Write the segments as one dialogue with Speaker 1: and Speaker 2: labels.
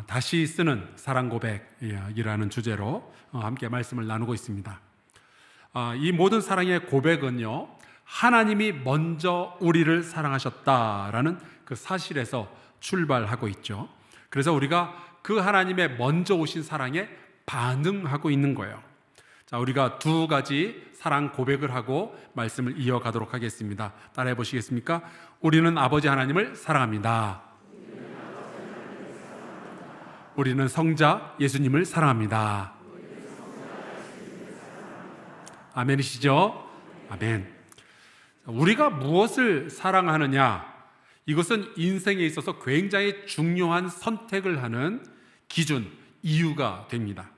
Speaker 1: 다시 쓰는 사랑 고백이라는 주제로 함께 말씀을 나누고 있습니다. 이 모든 사랑의 고백은요, 하나님이 먼저 우리를 사랑하셨다라는 그 사실에서 출발하고 있죠. 그래서 우리가 그 하나님의 먼저 오신 사랑에 반응하고 있는 거예요. 자, 우리가 두 가지 사랑 고백을 하고 말씀을 이어가도록 하겠습니다. 따라해 보시겠습니까? 우리는 아버지 하나님을 사랑합니다. 우리는 성자 예수님을 사랑합니다. 아멘이시죠? 아멘. 우리가 무엇을 사랑하느냐, 이것은 인생에 있어서 굉장히 중요한 선택을 하는 기준, 이유가 됩니다.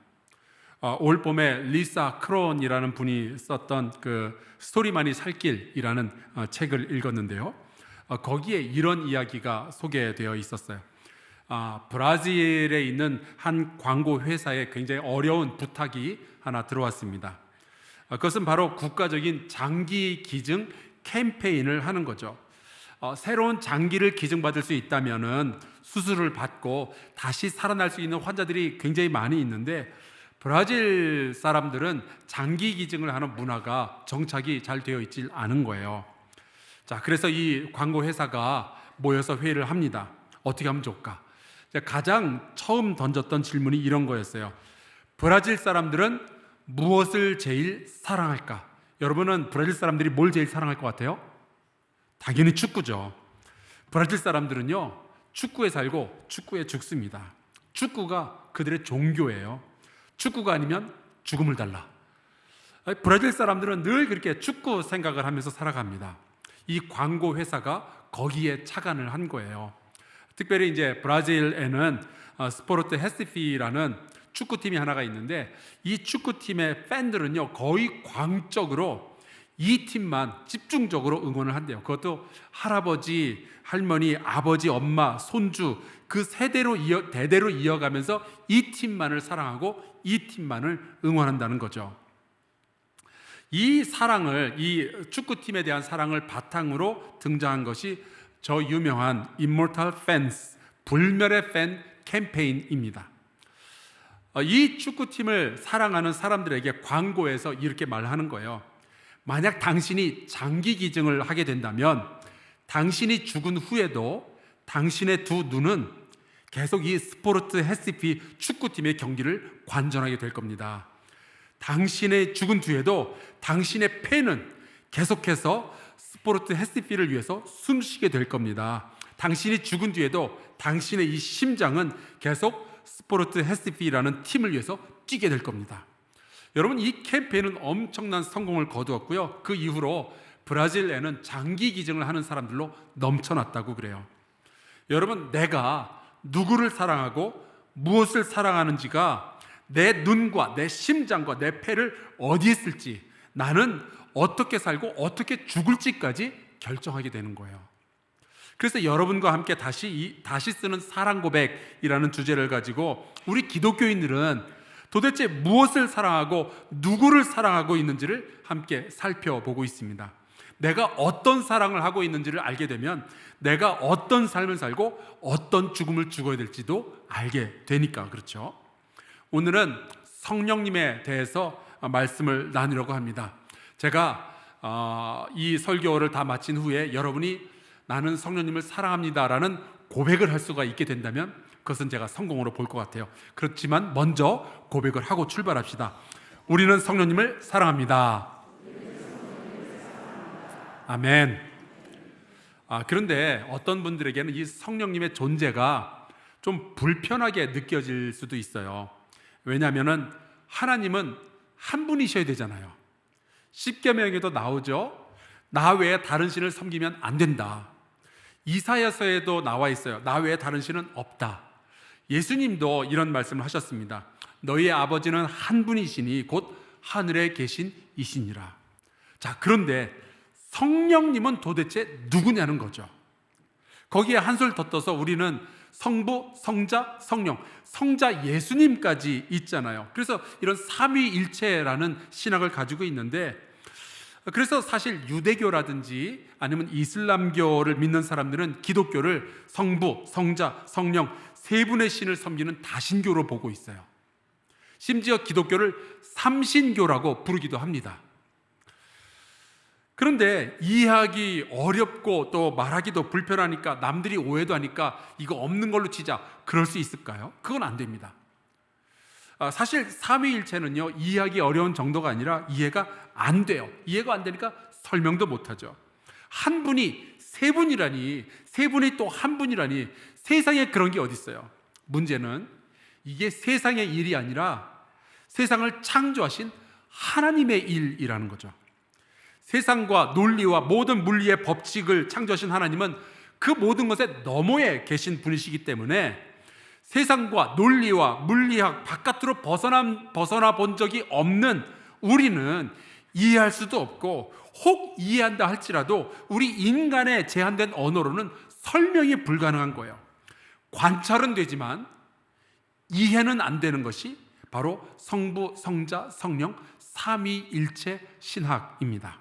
Speaker 1: 올 봄에 리사 크론이라는 분이 썼던 그 스토리만이 살 길이라는 책을 읽었는데요, 거기에 이런 이야기가 소개되어 있었어요. 브라질에 있는 한 광고 회사에 굉장히 어려운 부탁이 하나 들어왔습니다. 그것은 바로 국가적인 장기 기증 캠페인을 하는 거죠. 새로운 장기를 기증받을 수 있다면은 수술을 받고 다시 살아날 수 있는 환자들이 굉장히 많이 있는데, 브라질 사람들은 장기 기증을 하는 문화가 정착이 잘 되어 있지 않은 거예요. 자, 그래서 이 광고 회사가 모여서 회의를 합니다. 어떻게 하면 좋을까? 가장 처음 던졌던 질문이 이런 거였어요. 브라질 사람들은 무엇을 제일 사랑할까? 여러분은 브라질 사람들이 뭘 제일 사랑할 것 같아요? 당연히 축구죠. 브라질 사람들은요, 축구에 살고 축구에 죽습니다. 축구가 그들의 종교예요. 축구가 아니면 죽음을 달라. 브라질 사람들은 늘 그렇게 축구 생각을 하면서 살아갑니다. 이 광고 회사가 거기에 착안을 한 거예요. 특별히 이제 브라질에는 스포르트 헤시피라는 축구팀이 하나가 있는데, 이 축구팀의 팬들은요, 거의 광적으로 이 팀만 집중적으로 응원을 한대요. 그것도 할아버지, 할머니, 아버지, 엄마, 손주 그 세대로 대대로 이어가면서 이 팀만을 사랑하고 이 팀만을 응원한다는 거죠. 이 사랑을, 이 축구팀에 대한 사랑을 바탕으로 등장한 것이 저 유명한 Immortal Fans, 불멸의 팬 캠페인입니다. 이 축구팀을 사랑하는 사람들에게 광고에서 이렇게 말하는 거예요. 만약 당신이 장기 기증을 하게 된다면 당신이 죽은 후에도 당신의 두 눈은 계속 이 스포르트 헤시피 축구팀의 경기를 관전하게 될 겁니다. 당신의 죽은 뒤에도 당신의 폐는 계속해서 스포르트 헤시피를 위해서 숨쉬게 될 겁니다. 당신이 죽은 뒤에도 당신의 이 심장은 계속 스포르트 헤시피라는 팀을 위해서 뛰게 될 겁니다. 여러분, 이 캠페인은 엄청난 성공을 거두었고요, 그 이후로 브라질에는 장기 기증을 하는 사람들로 넘쳐났다고 그래요. 여러분, 내가 누구를 사랑하고 무엇을 사랑하는지가 내 눈과 내 심장과 내 폐를 어디에 쓸지, 나는 어떻게 살고 어떻게 죽을지까지 결정하게 되는 거예요. 그래서 여러분과 함께 다시 쓰는 사랑 고백이라는 주제를 가지고 우리 기독교인들은 도대체 무엇을 사랑하고 누구를 사랑하고 있는지를 함께 살펴보고 있습니다. 내가 어떤 사랑을 하고 있는지를 알게 되면 내가 어떤 삶을 살고 어떤 죽음을 죽어야 될지도 알게 되니까 그렇죠. 오늘은 성령님에 대해서 말씀을 나누려고 합니다. 제가 이 설교를 다 마친 후에 여러분이 나는 성령님을 사랑합니다라는 고백을 할 수가 있게 된다면 그것은 제가 성공으로 볼 것 같아요. 그렇지만 먼저 고백을 하고 출발합시다. 우리는 성령님을 사랑합니다. 아멘. 그런데 어떤 분들에게는 이 성령님의 존재가 좀 불편하게 느껴질 수도 있어요. 왜냐하면 하나님은 한 분이셔야 되잖아요. 십계명에도 나오죠. 나 외에 다른 신을 섬기면 안 된다. 이사야서에도 나와 있어요. 나 외에 다른 신은 없다. 예수님도 이런 말씀을 하셨습니다. 너희의 아버지는 한 분이시니 곧 하늘에 계신 이시니라. 자, 그런데 성령님은 도대체 누구냐는 거죠. 거기에 한술 더 떠서 우리는 성부, 성자, 성령, 성자 예수님까지 있잖아요. 그래서 이런 삼위일체라는 신학을 가지고 있는데, 그래서 사실 유대교라든지 아니면 이슬람교를 믿는 사람들은 기독교를 성부, 성자, 성령 세 분의 신을 섬기는 다신교로 보고 있어요. 심지어 기독교를 삼신교라고 부르기도 합니다. 그런데 이해하기 어렵고 또 말하기도 불편하니까, 남들이 오해도 하니까 이거 없는 걸로 치자, 그럴 수 있을까요? 그건 안 됩니다. 사실 삼위일체는요, 이해하기 어려운 정도가 아니라 이해가 안 돼요. 이해가 안 되니까 설명도 못하죠. 한 분이 세 분이라니, 세 분이 또 한 분이라니, 세상에 그런 게 어디 있어요? 문제는 이게 세상의 일이 아니라 세상을 창조하신 하나님의 일이라는 거죠. 세상과 논리와 모든 물리의 법칙을 창조하신 하나님은 그 모든 것에 너머에 계신 분이시기 때문에 세상과 논리와 물리학 바깥으로 벗어나 본 적이 없는 우리는 이해할 수도 없고, 혹 이해한다 할지라도 우리 인간의 제한된 언어로는 설명이 불가능한 거예요. 관찰은 되지만 이해는 안 되는 것이 바로 성부, 성자, 성령 삼위일체 신학입니다.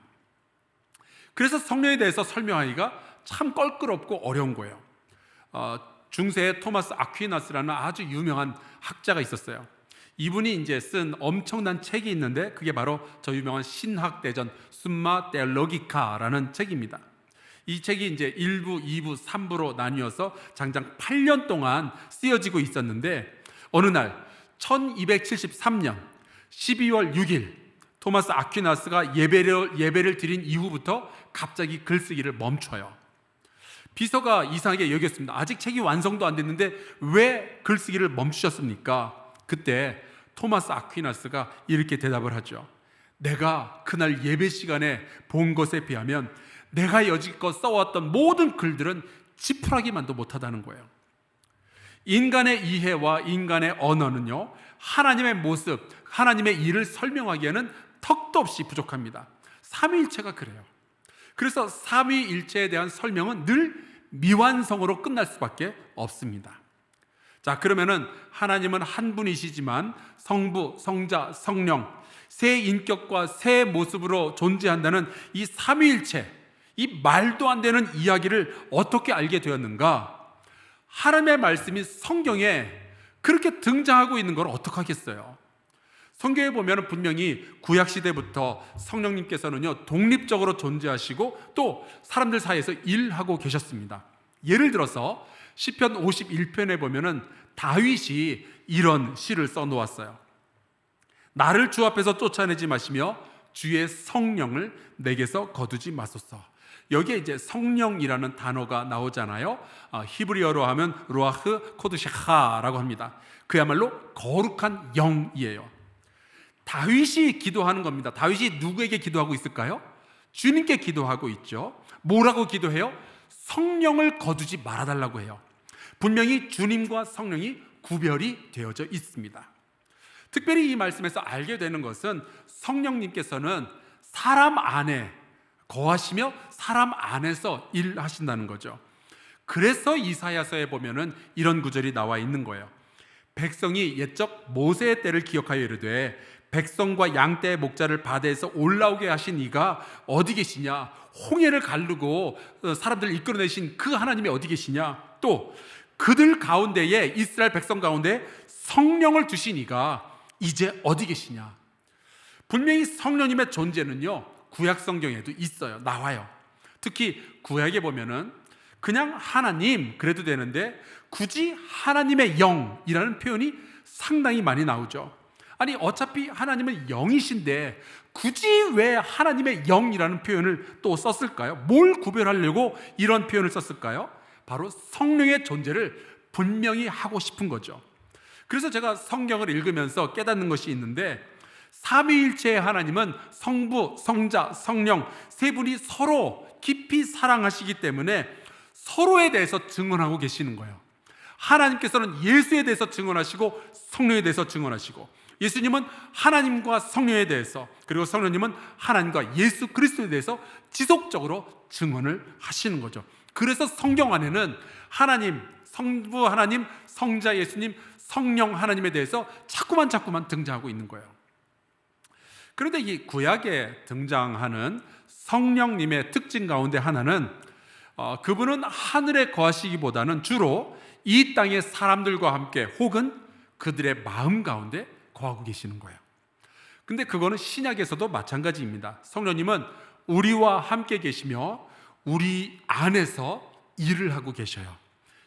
Speaker 1: 그래서 성령에 대해서 설명하기가 참 껄끄럽고 어려운 거예요. 중세의 토마스 아퀴나스라는 아주 유명한 학자가 있었어요. 이분이 이제 쓴 엄청난 책이 있는데, 그게 바로 저 유명한 신학대전 숨마 테올로기카라는 책입니다. 이 책이 이제 1부, 2부, 3부로 나뉘어서 장장 8년 동안 쓰여지고 있었는데, 어느 날 1273년 12월 6일 토마스 아퀴나스가 예배를 드린 이후부터 갑자기 글쓰기를 멈춰요. 비서가 이상하게 여겼습니다. 아직 책이 완성도 안 됐는데 왜 글쓰기를 멈추셨습니까? 그때 토마스 아퀴나스가 이렇게 대답을 하죠. 내가 그날 예배 시간에 본 것에 비하면 내가 여지껏 써왔던 모든 글들은 지푸라기만도 못하다는 거예요. 인간의 이해와 인간의 언어는요, 하나님의 모습, 하나님의 일을 설명하기에는 턱도 없이 부족합니다. 삼위일체가 그래요. 그래서 삼위일체에 대한 설명은 늘 미완성으로 끝날 수밖에 없습니다. 자, 그러면은 하나님은 한 분이시지만 성부, 성자, 성령 세 인격과 세 모습으로 존재한다는 이 삼위일체, 이 말도 안 되는 이야기를 어떻게 알게 되었는가? 하나님의 말씀이 성경에 그렇게 등장하고 있는 걸 어떡하겠어요? 성경에 보면 분명히 구약시대부터 성령님께서는요, 독립적으로 존재하시고 또 사람들 사이에서 일하고 계셨습니다. 예를 들어서 시편 51편에 보면은 다윗이 이런 시를 써놓았어요. 나를 주 앞에서 쫓아내지 마시며 주의 성령을 내게서 거두지 마소서. 여기에 이제 성령이라는 단어가 나오잖아요. 히브리어로 하면 루아흐 코드샤하라고 합니다. 그야말로 거룩한 영이에요. 다윗이 기도하는 겁니다. 다윗이 누구에게 기도하고 있을까요? 주님께 기도하고 있죠. 뭐라고 기도해요? 성령을 거두지 말아달라고 해요. 분명히 주님과 성령이 구별이 되어져 있습니다. 특별히 이 말씀에서 알게 되는 것은 성령님께서는 사람 안에 거하시며 사람 안에서 일하신다는 거죠. 그래서 이사야서에 보면은 이런 구절이 나와 있는 거예요. 백성이 옛적 모세의 때를 기억하여 이르되 백성과 양떼의 목자를 바다에서 올라오게 하신 이가 어디 계시냐? 홍해를 가르고 사람들을 이끌어내신 그 하나님이 어디 계시냐? 또 그들 가운데에, 이스라엘 백성 가운데 성령을 주신 이가 이제 어디 계시냐? 분명히 성령님의 존재는요, 구약 성경에도 있어요. 나와요. 특히 구약에 보면은 그냥 하나님 그래도 되는데 굳이 하나님의 영이라는 표현이 상당히 많이 나오죠. 아니, 어차피 하나님은 영이신데 굳이 왜 하나님의 영이라는 표현을 또 썼을까요? 뭘 구별하려고 이런 표현을 썼을까요? 바로 성령의 존재를 분명히 하고 싶은 거죠. 그래서 제가 성경을 읽으면서 깨닫는 것이 있는데, 삼위일체의 하나님은 성부, 성자, 성령 세 분이 서로 깊이 사랑하시기 때문에 서로에 대해서 증언하고 계시는 거예요. 하나님께서는 예수에 대해서 증언하시고 성령에 대해서 증언하시고, 예수님은 하나님과 성령에 대해서, 그리고 성령님은 하나님과 예수 그리스도에 대해서 지속적으로 증언을 하시는 거죠. 그래서 성경 안에는 하나님, 성부 하나님, 성자 예수님, 성령 하나님에 대해서 자꾸만 등장하고 있는 거예요. 그런데 이 구약에 등장하는 성령님의 특징 가운데 하나는 그분은 하늘에 거하시기보다는 주로 이 땅의 사람들과 함께 혹은 그들의 마음 가운데 거하고 계시는 거예요. 근데 그거는 신약에서도 마찬가지입니다. 성령님은 우리와 함께 계시며 우리 안에서 일을 하고 계셔요.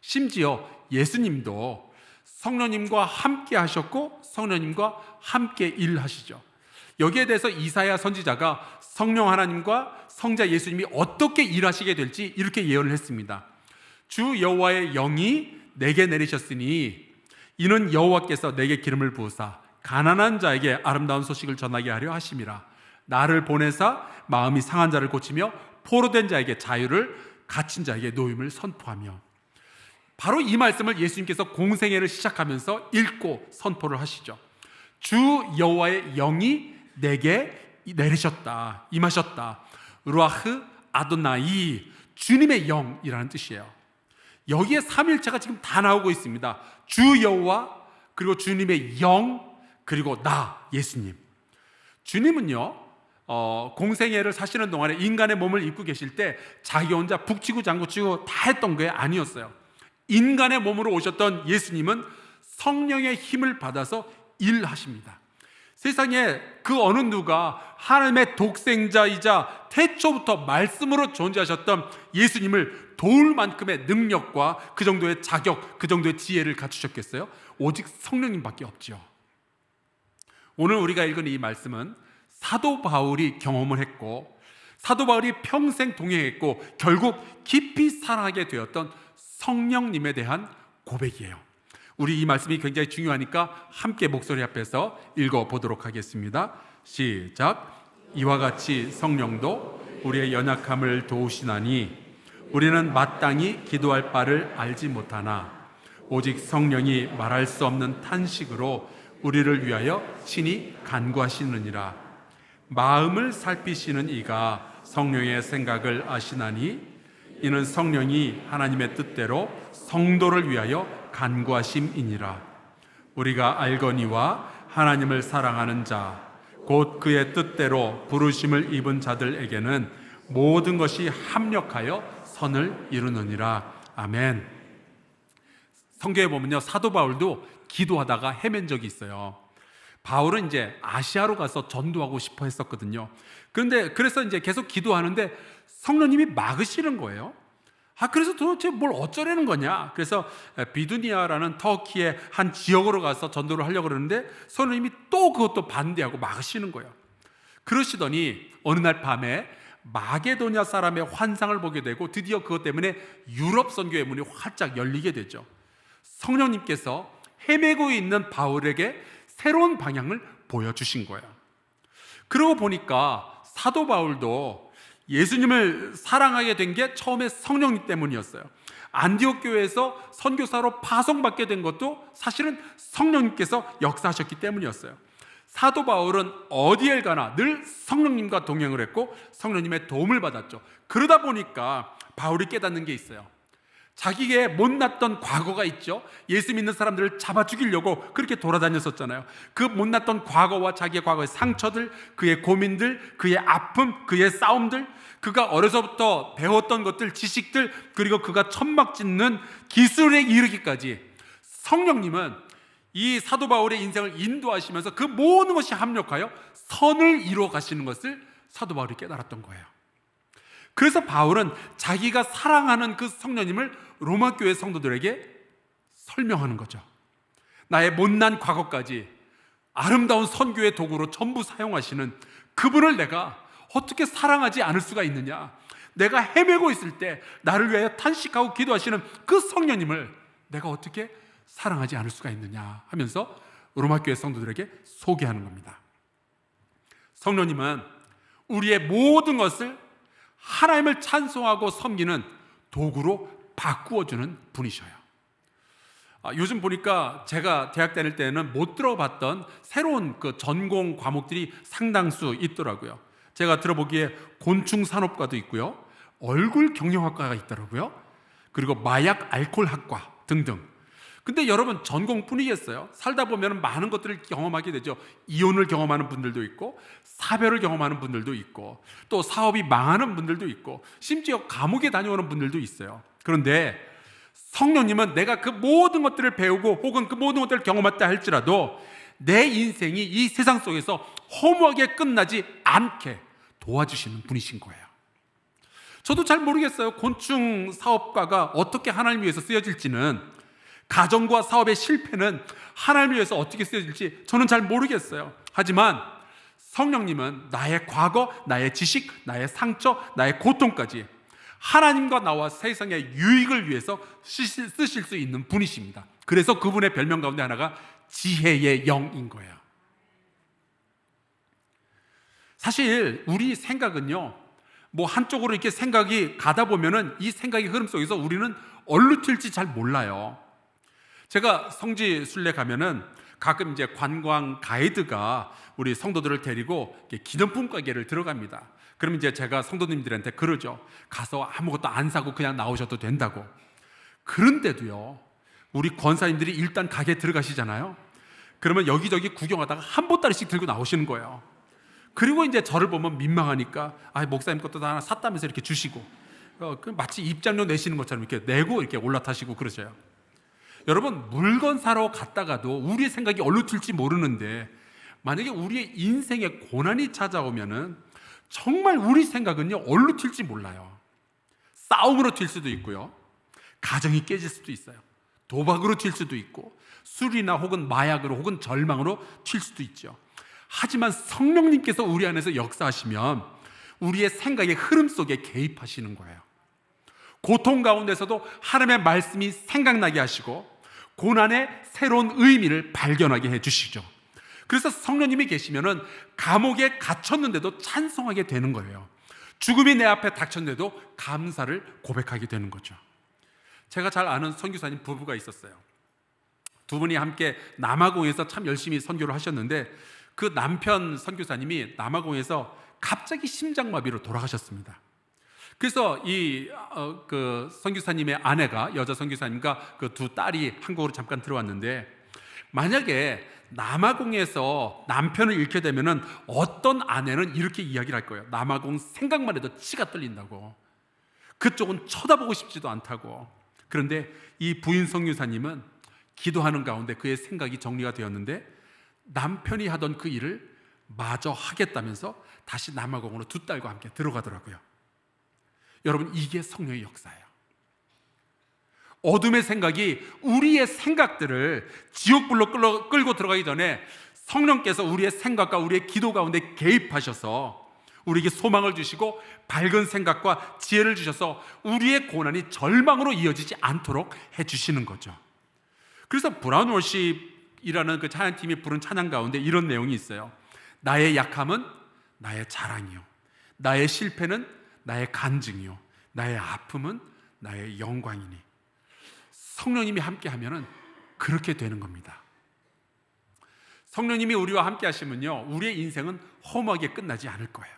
Speaker 1: 심지어 예수님도 성령님과 함께 하셨고 성령님과 함께 일하시죠. 여기에 대해서 이사야 선지자가 성령 하나님과 성자 예수님이 어떻게 일하시게 될지 이렇게 예언을 했습니다. 주 여호와의 영이 내게 내리셨으니 이는 여호와께서 내게 기름을 부으사 가난한 자에게 아름다운 소식을 전하게 하려 하심이라. 나를 보내사 마음이 상한 자를 고치며 포로된 자에게 자유를, 갇힌 자에게 노임을 선포하며. 바로 이 말씀을 예수님께서 공생애를 시작하면서 읽고 선포를 하시죠. 주 여호와의 영이 내게 내리셨다, 임하셨다. 루아흐 아도나이, 주님의 영이라는 뜻이에요. 여기에 삼일체가 지금 다 나오고 있습니다. 주 여호와, 그리고 주님의 영, 그리고 나 예수님. 주님은요 공생애를 사시는 동안에 인간의 몸을 입고 계실 때 자기 혼자 북치고 장구치고 다 했던 게 아니었어요. 인간의 몸으로 오셨던 예수님은 성령의 힘을 받아서 일하십니다. 세상에 그 어느 누가 하나님의 독생자이자 태초부터 말씀으로 존재하셨던 예수님을 도울 만큼의 능력과 그 정도의 자격, 그 정도의 지혜를 갖추셨겠어요? 오직 성령님밖에 없죠. 오늘 우리가 읽은 이 말씀은 사도 바울이 경험을 했고 사도 바울이 평생 동행했고 결국 깊이 사랑하게 되었던 성령님에 대한 고백이에요. 우리 이 말씀이 굉장히 중요하니까 함께 목소리 앞에서 읽어보도록 하겠습니다. 시작. 이와 같이 성령도 우리의 연약함을 도우시나니 우리는 마땅히 기도할 바를 알지 못하나 오직 성령이 말할 수 없는 탄식으로 우리를 위하여 친히 간구하시느니라. 마음을 살피시는 이가 성령의 생각을 아시나니 이는 성령이 하나님의 뜻대로 성도를 위하여 간구하심이니라. 우리가 알거니와 하나님을 사랑하는 자 곧 그의 뜻대로 부르심을 입은 자들에게는 모든 것이 합력하여 선을 이루느니라. 아멘. 성경에 보면요 사도 바울도 기도하다가 헤맨 적이 있어요. 바울은 이제 아시아로 가서 전도하고 싶어 했었거든요. 그래서 이제 계속 기도하는데 성령님이 막으시는 거예요. 그래서 도대체 뭘 어쩌라는 거냐. 그래서 비두니아라는 터키의 한 지역으로 가서 전도를 하려고 그러는데 성령님이 또 그것도 반대하고 막으시는 거예요. 그러시더니 어느 날 밤에 마게도냐 사람의 환상을 보게 되고 드디어 그것 때문에 유럽 선교의 문이 활짝 열리게 되죠. 성령님께서 헤매고 있는 바울에게 새로운 방향을 보여주신 거예요. 그러고 보니까 사도 바울도 예수님을 사랑하게 된 게 처음에 성령님 때문이었어요. 안디옥 교회에서 선교사로 파송받게 된 것도 사실은 성령님께서 역사하셨기 때문이었어요. 사도 바울은 어디에 가나 늘 성령님과 동행을 했고 성령님의 도움을 받았죠. 그러다 보니까 바울이 깨닫는 게 있어요. 자기의 못났던 과거가 있죠. 예수 믿는 사람들을 잡아 죽이려고 그렇게 돌아다녔었잖아요. 그 못났던 과거와 자기의 과거의 상처들, 그의 고민들, 그의 아픔, 그의 싸움들, 그가 어려서부터 배웠던 것들, 지식들, 그리고 그가 천막 짓는 기술에 이르기까지 성령님은 이 사도 바울의 인생을 인도하시면서 그 모든 것이 합력하여 선을 이루어 가시는 것을 사도 바울이 깨달았던 거예요. 그래서 바울은 자기가 사랑하는 그 성령님을 로마 교회 성도들에게 설명하는 거죠. 나의 못난 과거까지 아름다운 선교의 도구로 전부 사용하시는 그분을 내가 어떻게 사랑하지 않을 수가 있느냐. 내가 헤매고 있을 때 나를 위하여 탄식하고 기도하시는 그 성령님을 내가 어떻게 사랑하지 않을 수가 있느냐 하면서 로마 교회 성도들에게 소개하는 겁니다. 성령님은 우리의 모든 것을 하나님을 찬송하고 섬기는 도구로 바꾸어주는 분이셔요. 요즘 보니까 제가 대학 다닐 때는 못 들어봤던 새로운 그 전공 과목들이 상당수 있더라고요. 제가 들어보기에 곤충산업과도 있고요, 얼굴 경영학과가 있더라고요. 그리고 마약 알코올학과 등등. 근데 여러분 전공뿐이겠어요? 살다 보면 많은 것들을 경험하게 되죠. 이혼을 경험하는 분들도 있고 사별을 경험하는 분들도 있고 또 사업이 망하는 분들도 있고 심지어 감옥에 다녀오는 분들도 있어요. 그런데 성령님은 내가 그 모든 것들을 배우고 혹은 그 모든 것들을 경험했다 할지라도 내 인생이 이 세상 속에서 허무하게 끝나지 않게 도와주시는 분이신 거예요. 저도 잘 모르겠어요. 곤충 사업가가 어떻게 하나님 위해서 쓰여질지는, 가정과 사업의 실패는 하나님 위해서 어떻게 쓰여질지 저는 잘 모르겠어요. 하지만 성령님은 나의 과거, 나의 지식, 나의 상처, 나의 고통까지 하나님과 나와 세상의 유익을 위해서 쓰실 수 있는 분이십니다. 그래서 그분의 별명 가운데 하나가 지혜의 영인 거예요. 사실 우리 생각은요, 뭐 한쪽으로 이렇게 생각이 가다 보면은 이 생각의 흐름 속에서 우리는 어디로 튈지 잘 몰라요. 제가 성지 순례 가면은 가끔 이제 관광 가이드가 우리 성도들을 데리고 기념품 가게를 들어갑니다. 그러면 이제 제가 성도님들한테 그러죠. 가서 아무것도 안 사고 그냥 나오셔도 된다고. 그런데도요, 우리 권사님들이 일단 가게에 들어가시잖아요. 그러면 여기저기 구경하다가 한 보따리씩 들고 나오시는 거예요. 그리고 이제 저를 보면 민망하니까 목사님 것도 다 하나 샀다면서 이렇게 주시고, 마치 입장료 내시는 것처럼 이렇게 내고 이렇게 올라타시고 그러셔요. 여러분, 물건 사러 갔다가도 우리의 생각이 어디로 튈지 모르는데, 만약에 우리의 인생에 고난이 찾아오면은 정말 우리 생각은요 어디로 튈지 몰라요. 싸움으로 튈 수도 있고요, 가정이 깨질 수도 있어요. 도박으로 튈 수도 있고, 술이나 혹은 마약으로 혹은 절망으로 튈 수도 있죠. 하지만 성령님께서 우리 안에서 역사하시면 우리의 생각의 흐름 속에 개입하시는 거예요. 고통 가운데서도 하나님의 말씀이 생각나게 하시고 고난의 새로운 의미를 발견하게 해주시죠. 그래서 성령님이 계시면은 감옥에 갇혔는데도 찬송하게 되는 거예요. 죽음이 내 앞에 닥쳤는데도 감사를 고백하게 되는 거죠. 제가 잘 아는 선교사님 부부가 있었어요. 두 분이 함께 남아공에서 참 열심히 선교를 하셨는데, 그 남편 선교사님이 남아공에서 갑자기 심장마비로 돌아가셨습니다. 그래서 그 선교사님의 아내가, 여자 선교사님과 그 두 딸이 한국으로 잠깐 들어왔는데, 만약에 남아공에서 남편을 잃게 되면은 어떤 아내는 이렇게 이야기를 할 거예요. 남아공 생각만 해도 치가 떨린다고, 그쪽은 쳐다보고 싶지도 않다고. 그런데 이 부인 선교사님은 기도하는 가운데 그의 생각이 정리가 되었는데, 남편이 하던 그 일을 마저 하겠다면서 다시 남아공으로 두 딸과 함께 들어가더라고요. 여러분, 이게 성령의 역사예요. 어둠의 생각이 우리의 생각들을 지옥불로 끌고 들어가기 전에 성령께서 우리의 생각과 우리의 기도 가운데 개입하셔서 우리에게 소망을 주시고 밝은 생각과 지혜를 주셔서 우리의 고난이 절망으로 이어지지 않도록 해주시는 거죠. 그래서 브라운 월십이라는 그 찬양팀이 부른 찬양 가운데 이런 내용이 있어요. 나의 약함은 나의 자랑이요, 나의 실패는 나의 간증이요, 나의 아픔은 나의 영광이니. 성령님이 함께 하면은 그렇게 되는 겁니다. 성령님이 우리와 함께 하시면요, 우리의 인생은 허무하게 끝나지 않을 거예요.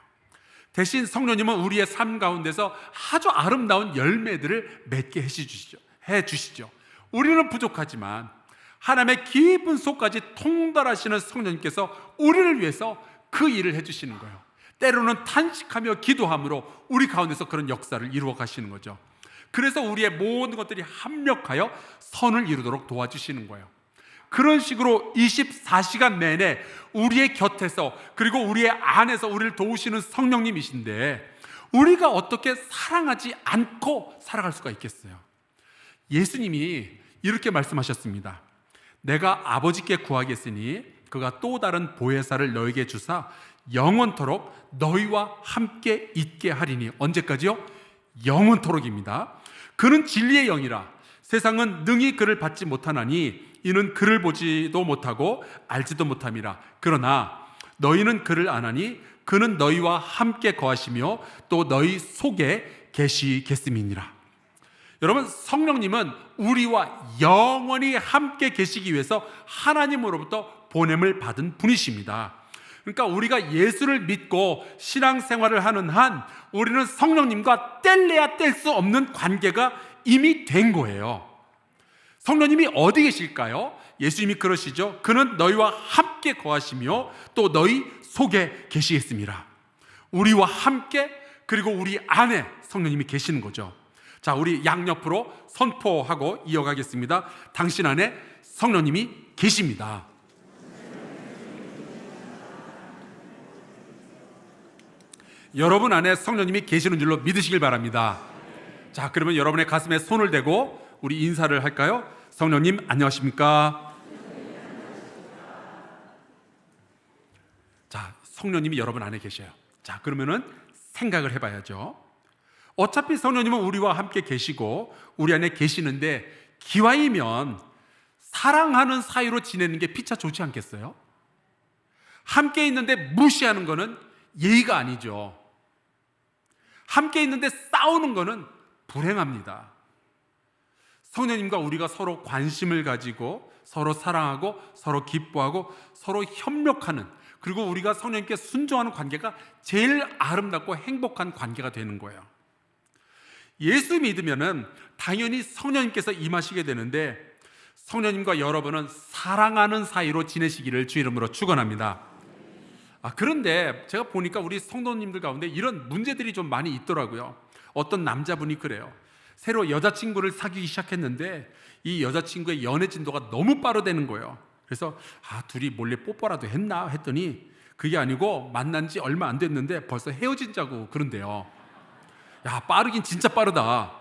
Speaker 1: 대신 성령님은 우리의 삶 가운데서 아주 아름다운 열매들을 맺게 해주시죠. 우리는 부족하지만 하나님의 깊은 속까지 통달하시는 성령님께서 우리를 위해서 그 일을 해주시는 거예요. 때로는 탄식하며 기도함으로 우리 가운데서 그런 역사를 이루어 가시는 거죠. 그래서 우리의 모든 것들이 합력하여 선을 이루도록 도와주시는 거예요. 그런 식으로 24시간 내내 우리의 곁에서, 그리고 우리의 안에서 우리를 도우시는 성령님이신데, 우리가 어떻게 사랑하지 않고 살아갈 수가 있겠어요? 예수님이 이렇게 말씀하셨습니다. 내가 아버지께 구하겠으니 그가 또 다른 보혜사를 너에게 주사 영원토록 너희와 함께 있게 하리니. 언제까지요? 영원토록입니다. 그는 진리의 영이라 세상은 능히 그를 받지 못하나니 이는 그를 보지도 못하고 알지도 못함이라. 그러나 너희는 그를 아나니 그는 너희와 함께 거하시며 또 너희 속에 계시겠음이니라. 여러분, 성령님은 우리와 영원히 함께 계시기 위해서 하나님으로부터 보냄을 받은 분이십니다. 그러니까 우리가 예수를 믿고 신앙생활을 하는 한 우리는 성령님과 뗄래야 뗄 수 없는 관계가 이미 된 거예요. 성령님이 어디 계실까요? 예수님이 그러시죠. 그는 너희와 함께 거하시며 또 너희 속에 계시겠습니다. 우리와 함께, 그리고 우리 안에 성령님이 계시는 거죠. 자, 우리 양옆으로 선포하고 이어가겠습니다. 당신 안에 성령님이 계십니다. 여러분 안에 성령님이 계시는 줄로 믿으시길 바랍니다. 자, 그러면 여러분의 가슴에 손을 대고 우리 인사를 할까요? 성령님 안녕하십니까? 자, 성령님이 여러분 안에 계셔요. 자, 그러면은 생각을 해봐야죠. 어차피 성령님은 우리와 함께 계시고 우리 안에 계시는데 기왕이면 사랑하는 사이로 지내는 게 피차 좋지 않겠어요? 함께 있는데 무시하는 거는 예의가 아니죠. 함께 있는데 싸우는 거는 불행합니다. 성령님과 우리가 서로 관심을 가지고 서로 사랑하고 서로 기뻐하고 서로 협력하는, 그리고 우리가 성령님께 순종하는 관계가 제일 아름답고 행복한 관계가 되는 거예요. 예수 믿으면은 당연히 성령님께서 임하시게 되는데 성령님과 여러분은 사랑하는 사이로 지내시기를 주 이름으로 축원합니다. 그런데 제가 보니까 우리 성도님들 가운데 이런 문제들이 좀 많이 있더라고요. 어떤 남자분이 그래요. 새로 여자친구를 사귀기 시작했는데 이 여자친구의 연애 진도가 너무 빠르다는 거예요. 그래서 둘이 몰래 뽀뽀라도 했나 했더니 그게 아니고 만난 지 얼마 안 됐는데 벌써 헤어진다고 그런데요. 야, 빠르긴 진짜 빠르다.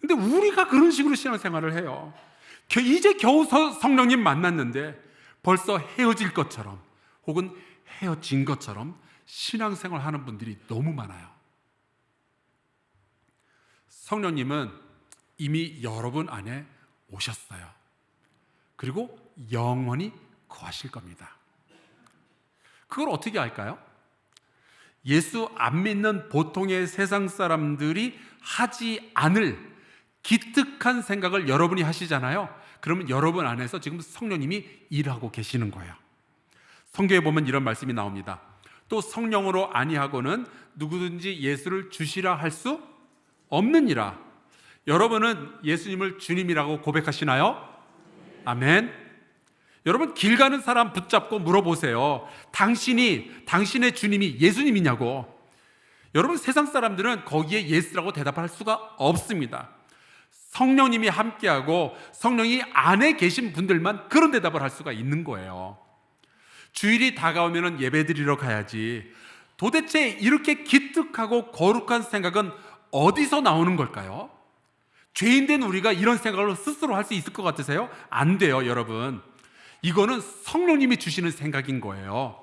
Speaker 1: 근데 우리가 그런 식으로 신앙생활을 해요. 이제 겨우 성령님 만났는데 벌써 헤어질 것처럼 혹은 헤어진 것처럼 신앙생활 하는 분들이 너무 많아요. 성령님은 이미 여러분 안에 오셨어요. 그리고 영원히 거하실 겁니다. 그걸 어떻게 알까요? 예수 안 믿는 보통의 세상 사람들이 하지 않을 기특한 생각을 여러분이 하시잖아요. 그러면 여러분 안에서 지금 성령님이 일하고 계시는 거예요. 성경에 보면 이런 말씀이 나옵니다. 또 성령으로 아니하고는 누구든지 예수를 주시라 할 수 없느니라. 여러분은 예수님을 주님이라고 고백하시나요? 아멘. 여러분 길 가는 사람 붙잡고 물어보세요. 당신의 주님이 예수님이냐고. 여러분 세상 사람들은 거기에 예스라고 대답할 수가 없습니다. 성령님이 함께하고 성령이 안에 계신 분들만 그런 대답을 할 수가 있는 거예요. 주일이 다가오면 예배드리러 가야지. 도대체 이렇게 기특하고 거룩한 생각은 어디서 나오는 걸까요? 죄인된 우리가 이런 생각을 스스로 할 수 있을 것 같으세요? 안 돼요, 여러분. 이거는 성령님이 주시는 생각인 거예요.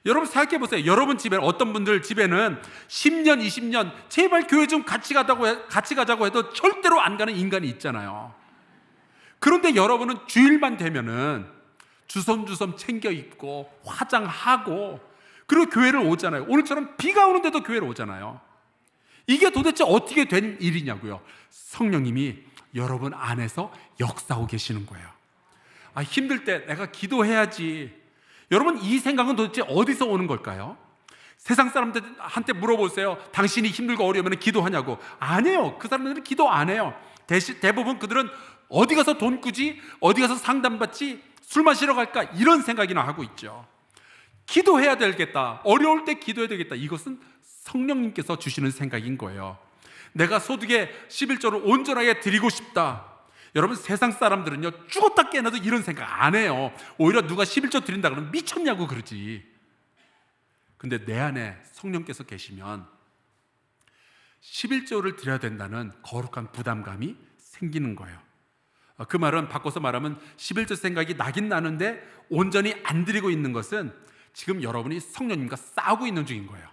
Speaker 1: 여러분 생각해 보세요. 여러분 집에는, 어떤 분들 집에는 10년, 20년 제발 교회 좀 같이 가자고 해도 절대로 안 가는 인간이 있잖아요. 그런데 여러분은 주일만 되면은 주섬주섬 챙겨 입고 화장하고 그리고 교회를 오잖아요. 오늘처럼 비가 오는데도 교회를 오잖아요. 이게 도대체 어떻게 된 일이냐고요. 성령님이 여러분 안에서 역사하고 계시는 거예요. 힘들 때 내가 기도해야지. 여러분 이 생각은 도대체 어디서 오는 걸까요? 세상 사람들한테 물어보세요. 당신이 힘들고 어려우면 기도하냐고. 아니에요. 그 사람들은 기도 안 해요. 대부분 그들은 어디 가서 돈 꾸지? 어디 가서 상담받지? 술 마시러 갈까? 이런 생각이나 하고 있죠. 기도해야 되겠다. 어려울 때 기도해야 되겠다. 이것은 성령님께서 주시는 생각인 거예요. 내가 소득의 11조를 온전하게 드리고 싶다. 여러분 세상 사람들은요 죽었다 깨어나도 이런 생각 안 해요. 오히려 누가 11조 드린다 그러면 미쳤냐고 그러지. 근데 내 안에 성령께서 계시면 11조를 드려야 된다는 거룩한 부담감이 생기는 거예요. 그 말은 바꿔서 말하면 11조 생각이 나긴 나는데 온전히 안 드리고 있는 것은 지금 여러분이 성령님과 싸우고 있는 중인 거예요.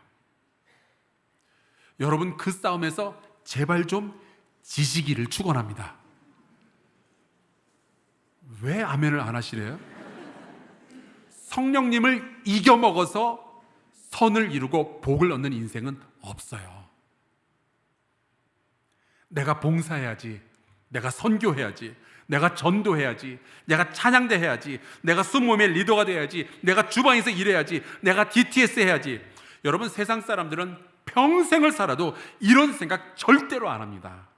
Speaker 1: 여러분 그 싸움에서 제발 좀 지시기를 축원합니다. 왜 아멘을 안 하시래요? 성령님을 이겨먹어서 선을 이루고 복을 얻는 인생은 없어요. 내가 봉사해야지, 내가 선교해야지, 내가 전도해야지, 내가 찬양대 해야지, 내가 순모임의 리더가 돼야지, 내가 주방에서 일해야지, 내가 DTS 해야지. 여러분 세상 사람들은 평생을 살아도 이런 생각 절대로 안 합니다.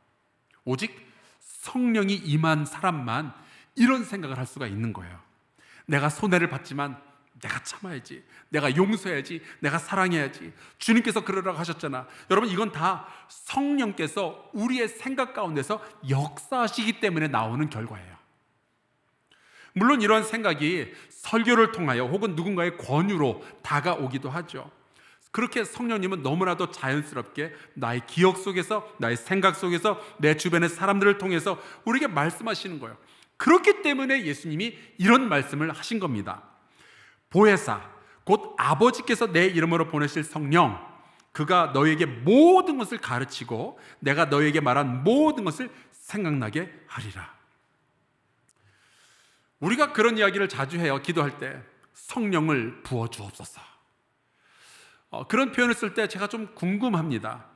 Speaker 1: 오직 성령이 임한 사람만 이런 생각을 할 수가 있는 거예요. 내가 손해를 봤지만 내가 참아야지, 내가 용서해야지, 내가 사랑해야지. 주님께서 그러라고 하셨잖아. 여러분, 이건 다 성령께서 우리의 생각 가운데서 역사하시기 때문에 나오는 결과예요. 물론 이런 생각이 설교를 통하여 혹은 누군가의 권유로 다가오기도 하죠. 그렇게 성령님은 너무나도 자연스럽게 나의 기억 속에서, 나의 생각 속에서, 내 주변의 사람들을 통해서 우리에게 말씀하시는 거예요. 그렇기 때문에 예수님이 이런 말씀을 하신 겁니다. 보혜사, 곧 아버지께서 내 이름으로 보내실 성령, 그가 너에게 모든 것을 가르치고 내가 너에게 말한 모든 것을 생각나게 하리라. 우리가 그런 이야기를 자주 해요. 기도할 때 성령을 부어주옵소서. 그런 표현을 쓸 때 제가 좀 궁금합니다.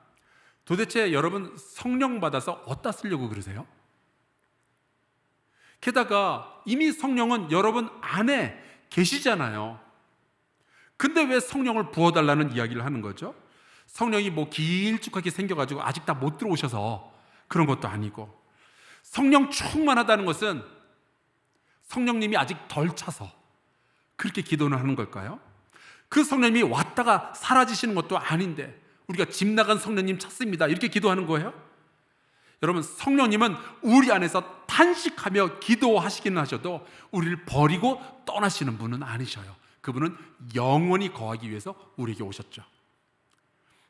Speaker 1: 도대체 여러분, 성령 받아서 어디다 쓰려고 그러세요? 게다가 이미 성령은 여러분 안에 계시잖아요. 근데 왜 성령을 부어달라는 이야기를 하는 거죠? 성령이 뭐 길쭉하게 생겨가지고 아직 다 못 들어오셔서 그런 것도 아니고, 성령 충만하다는 것은 성령님이 아직 덜 차서 그렇게 기도는 하는 걸까요? 그 성령님이 왔다가 사라지시는 것도 아닌데 우리가 집 나간 성령님 찾습니다 이렇게 기도하는 거예요? 여러분, 성령님은 우리 안에서 탄식하며 기도하시기는 하셔도 우리를 버리고 떠나시는 분은 아니셔요. 그분은 영원히 거하기 위해서 우리에게 오셨죠.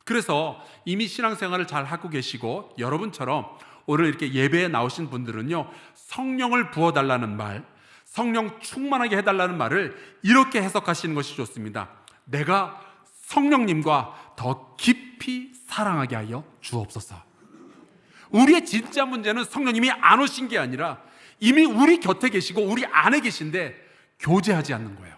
Speaker 1: 그래서 이미 신앙생활을 잘 하고 계시고 여러분처럼 오늘 이렇게 예배에 나오신 분들은요, 성령을 부어달라는 말, 성령 충만하게 해달라는 말을 이렇게 해석하시는 것이 좋습니다. 내가 성령님과 더 깊이 사랑하게 하여 주옵소서. 우리의 진짜 문제는 성령님이 안 오신 게 아니라 이미 우리 곁에 계시고 우리 안에 계신데 교제하지 않는 거예요.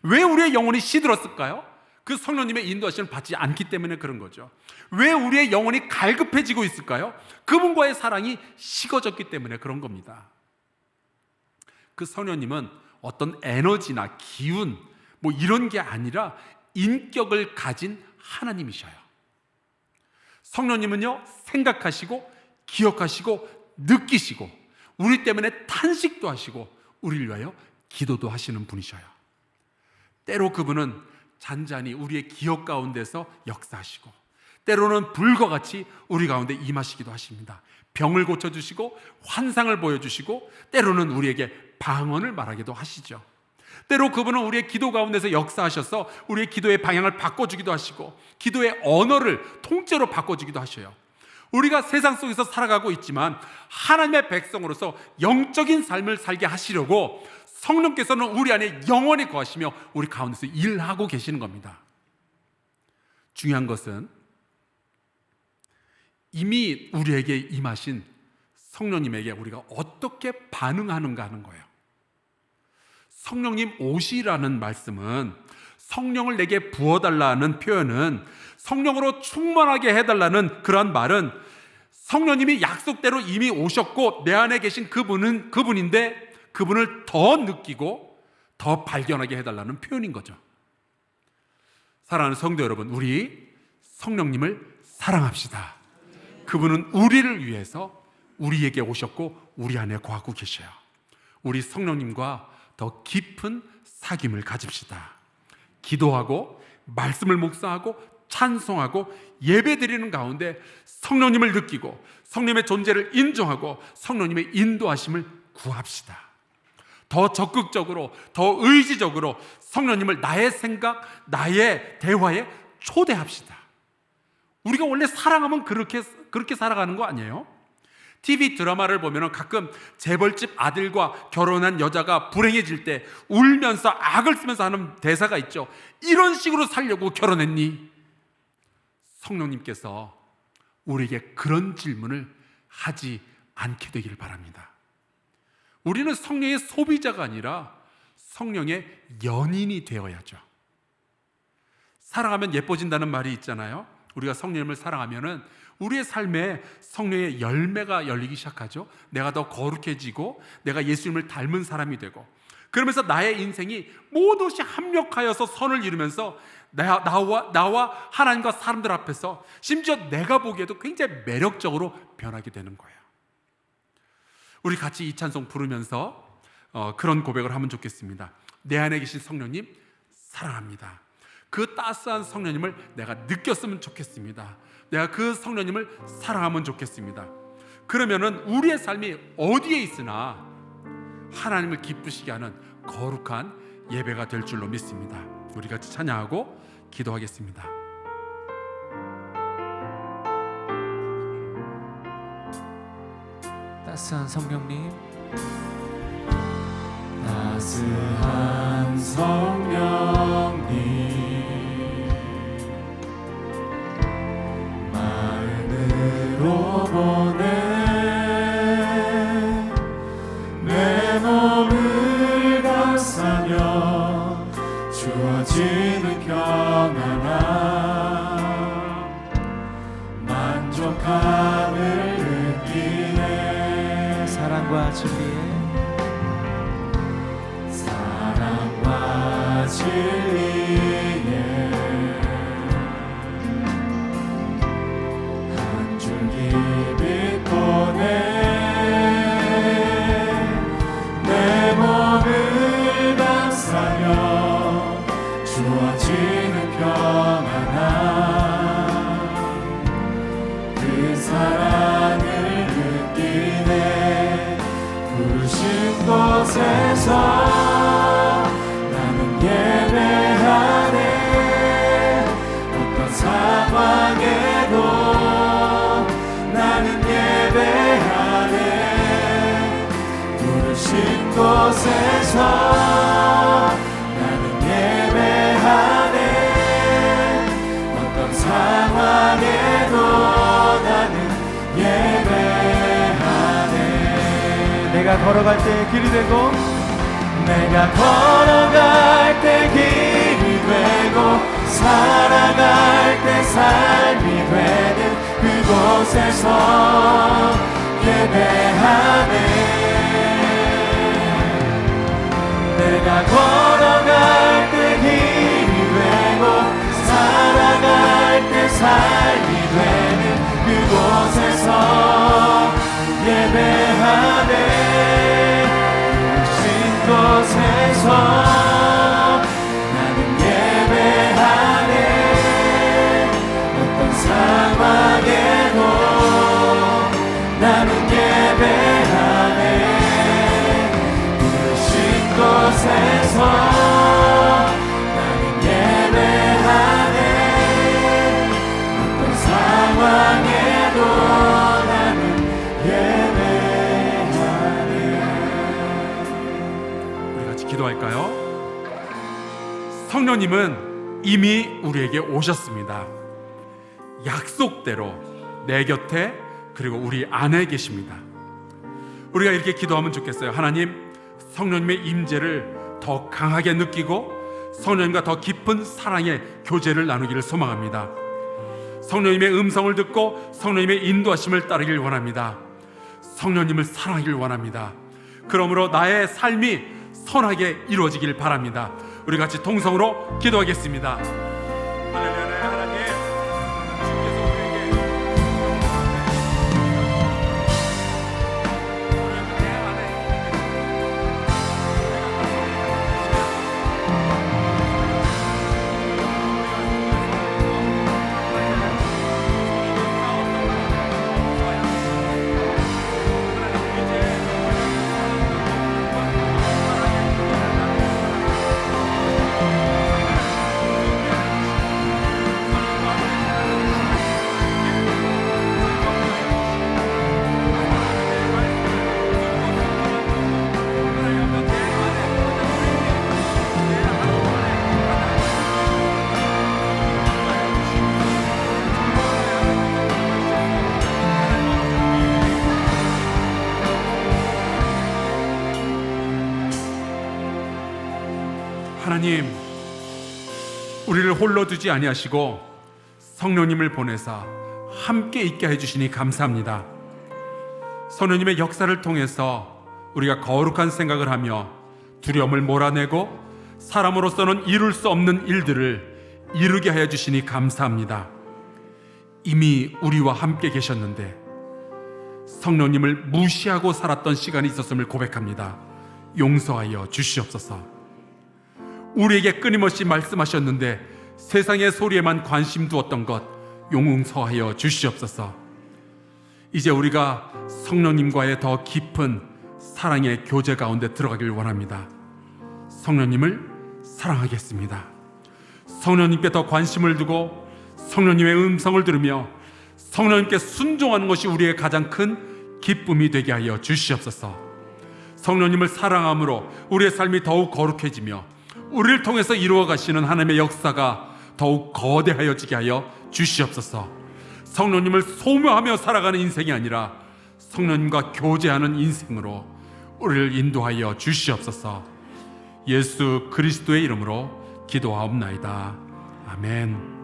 Speaker 1: 왜 우리의 영혼이 시들었을까요? 그 성령님의 인도하심을 받지 않기 때문에 그런 거죠. 왜 우리의 영혼이 갈급해지고 있을까요? 그분과의 사랑이 식어졌기 때문에 그런 겁니다. 그 성령님은 어떤 에너지나 기운 뭐 이런 게 아니라 인격을 가진 하나님이셔요. 성령님은요, 생각하시고 기억하시고 느끼시고 우리 때문에 탄식도 하시고 우리를 위하여 기도도 하시는 분이셔요. 때로 그분은 잔잔히 우리의 기억 가운데서 역사하시고 때로는 불과 같이 우리 가운데 임하시기도 하십니다. 병을 고쳐주시고 환상을 보여주시고 때로는 우리에게 방언을 말하기도 하시죠. 때로 그분은 우리의 기도 가운데서 역사하셔서 우리의 기도의 방향을 바꿔주기도 하시고 기도의 언어를 통째로 바꿔주기도 하셔요. 우리가 세상 속에서 살아가고 있지만 하나님의 백성으로서 영적인 삶을 살게 하시려고 성령께서는 우리 안에 영원히 거하시며 우리 가운데서 일하고 계시는 겁니다. 중요한 것은 이미 우리에게 임하신 성령님에게 우리가 어떻게 반응하는가 하는 거예요. 성령님 오시라는 말씀은, 성령을 내게 부어달라는 표현은, 성령으로 충만하게 해달라는 그러한 말은 성령님이 약속대로 이미 오셨고 내 안에 계신 그분인데 그분을 더 느끼고 더 발견하게 해달라는 표현인 거죠. 사랑하는 성도 여러분, 우리 성령님을 사랑합시다. 그분은 우리를 위해서 우리에게 오셨고 우리 안에 거하고 계셔요. 우리 성령님과 더 깊은 사귐을 가집시다. 기도하고 말씀을 묵상하고 찬송하고 예배드리는 가운데 성령님을 느끼고 성령님의 존재를 인정하고 성령님의 인도하심을 구합시다. 더 적극적으로, 더 의지적으로 성령님을 나의 생각, 나의 대화에 초대합시다. 우리가 원래 사랑하면 그렇게 살아가는 거 아니에요? TV 드라마를 보면 가끔 재벌집 아들과 결혼한 여자가 불행해질 때 울면서 악을 쓰면서 하는 대사가 있죠. 이런 식으로 살려고 결혼했니? 성령님께서 우리에게 그런 질문을 하지 않게 되기를 바랍니다. 우리는 성령의 소비자가 아니라 성령의 연인이 되어야죠. 사랑하면 예뻐진다는 말이 있잖아요. 우리가 성령님을 사랑하면은 우리의 삶에 성령의 열매가 열리기 시작하죠. 내가 더 거룩해지고 내가 예수님을 닮은 사람이 되고, 그러면서 나의 인생이 모두시 합력하여서 선을 이루면서 나와 하나님과 사람들 앞에서 심지어 내가 보기에도 굉장히 매력적으로 변하게 되는 거예요. 우리 같이 이 찬송 부르면서 그런 고백을 하면 좋겠습니다. 내 안에 계신 성령님 사랑합니다. 그 따스한 성령님을 내가 느꼈으면 좋겠습니다. 내가 그 성령님을 사랑하면 좋겠습니다. 그러면은 우리의 삶이 어디에 있으나 하나님을 기쁘시게 하는 거룩한 예배가 될 줄로 믿습니다. 우리 같이 찬양하고 기도하겠습니다.
Speaker 2: 따스한 성령님,
Speaker 3: 따스한 성령님, 마음으로 보내 내 몸을 감싸며 주어지는 평안함 만족함을 느끼네.
Speaker 2: 사랑과 진리에
Speaker 3: 진리에 한 줄기 빛 보내 내 몸을 감싸며 주어지는 평안함 그 사랑을 느끼네. 부르신 곳에서 예배하네. 어떤 상황에도 나는 예배하네. 부르신 곳에서 나는 예배하네. 어떤 상황에도 나는 예배하네.
Speaker 2: 내가 걸어갈 때 길이 되고
Speaker 3: 내가 걸어갈 때 길이 되고 살아갈 때 삶이 되는 그곳에서 예배하네. 내가 걸어갈 때 길이 되고 살아갈 때 삶이 되는 그곳에서 예배하네. 곳에서 나는 예배하네. 어떤 상황에도 나는 예배하네. 부르신 곳에서 나는 예배하네. 어떤 상황에도 나는
Speaker 1: 기도할까요? 성령님은 이미 우리에게 오셨습니다. 약속대로 내 곁에 그리고 우리 안에 계십니다. 우리가 이렇게 기도하면 좋겠어요. 하나님, 성령님의 임재를 더 강하게 느끼고 성령님과 더 깊은 사랑의 교제를 나누기를 소망합니다. 성령님의 음성을 듣고 성령님의 인도하심을 따르길 원합니다. 성령님을 사랑하길 원합니다. 그러므로 나의 삶이 선하게 이루어지길 바랍니다. 우리 같이 통성으로 기도하겠습니다. 할렐루야. 하나님, 주께서 우리에게 내 안에 하나님, 우리를 홀로 두지 아니하시고 성령님을 보내사 함께 있게 해주시니 감사합니다. 성령님의 역사를 통해서 우리가 거룩한 생각을 하며 두려움을 몰아내고 사람으로서는 이룰 수 없는 일들을 이루게 하여 주시니 감사합니다. 이미 우리와 함께 계셨는데 성령님을 무시하고 살았던 시간이 있었음을 고백합니다. 용서하여 주시옵소서. 우리에게 끊임없이 말씀하셨는데 세상의 소리에만 관심 두었던 것 용서하여 주시옵소서. 이제 우리가 성령님과의 더 깊은 사랑의 교제 가운데 들어가길 원합니다. 성령님을 사랑하겠습니다. 성령님께 더 관심을 두고 성령님의 음성을 들으며 성령님께 순종하는 것이 우리의 가장 큰 기쁨이 되게 하여 주시옵소서. 성령님을 사랑함으로 우리의 삶이 더욱 거룩해지며 우리를 통해서 이루어 가시는 하나님의 역사가 더욱 거대하여지게 하여 주시옵소서. 성령님을 소묘하며 살아가는 인생이 아니라 성령님과 교제하는 인생으로 우리를 인도하여 주시옵소서. 예수 그리스도의 이름으로 기도하옵나이다. 아멘.